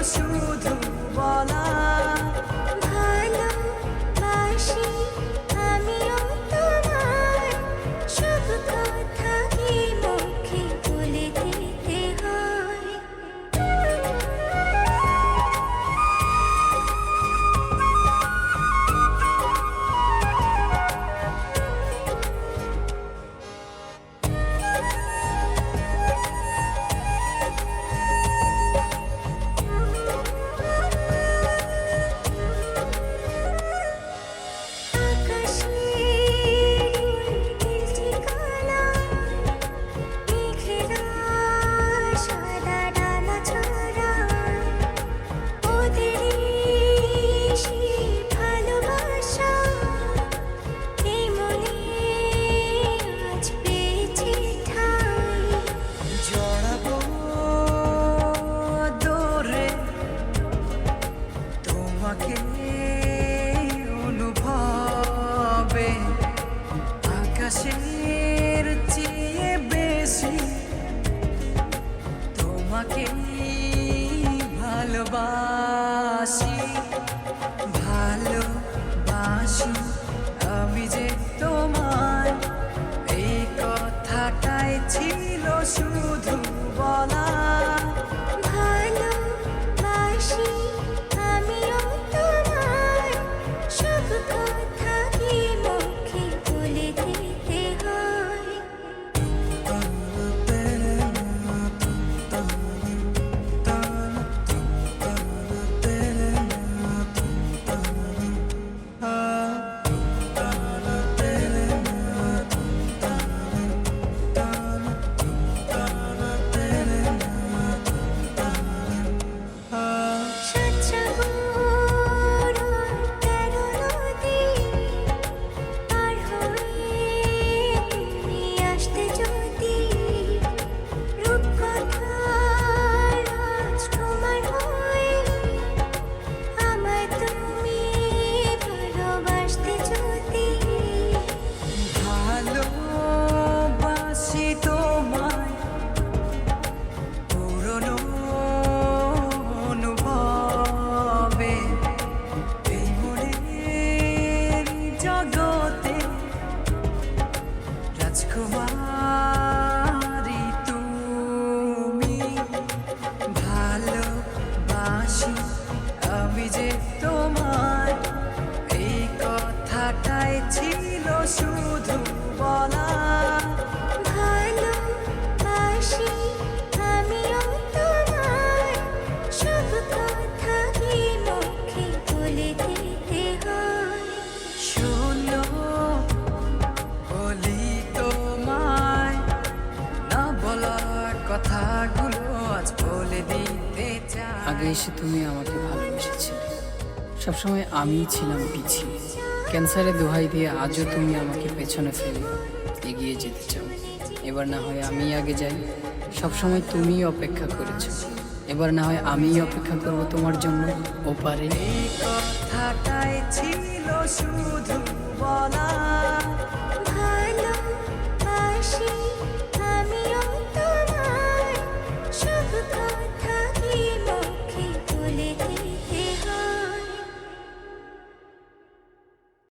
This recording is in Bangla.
শুধু বলা ভালোবাসি আমিও তোমায়, সব কথা কি মুখে বলে দিতে হয়? জড়াবো দৌড়ে তোমাকে অনুভবে, আকাশের চেয়ে বেশি তোমাকে ভালোবাসি। ভালোবাসি আমি যে তোমায়, এই কথাটাই ছিল শুধু বলা। ভালোবাসি আমিও তোমায়, সব কথা কি মুখে বলে দিতে হয়? ভালোবাসি তোমায় পুরনো অনুভবে, এই মনের জগতে রাজকুমারী তুমি। ভালোবাসি আমি যে তোমায়, এই কথাটাই ছিল শুধু বলা। ভালোবাসি আমিও তোমায়, সব কথা কি মুখে বলে দিতে হয়? শোনো বলি তোমায়, না বলা কথাগুলো আজ বলে দিতে চাই। আগে এসে তুমি আমাকে ভালোবেসেছিলে, সবসময় আমিই ছিলাম পিছিয়ে। ক্যান্সারে দোহাই দিয়ে আজও তুমি আমাকে পেছনে ফেলে এগিয়ে যেতে চাও। এবার না হয় আমি আগে যাই, সবসময় তুমিই অপেক্ষা করেছো। এবার না হয় আমিই অপেক্ষা করবো তোমার জন্য ওপারে। এই কথাটাই ছিল শুধু বলা। ভালোবাসি আমিও তোমায়, সব কথা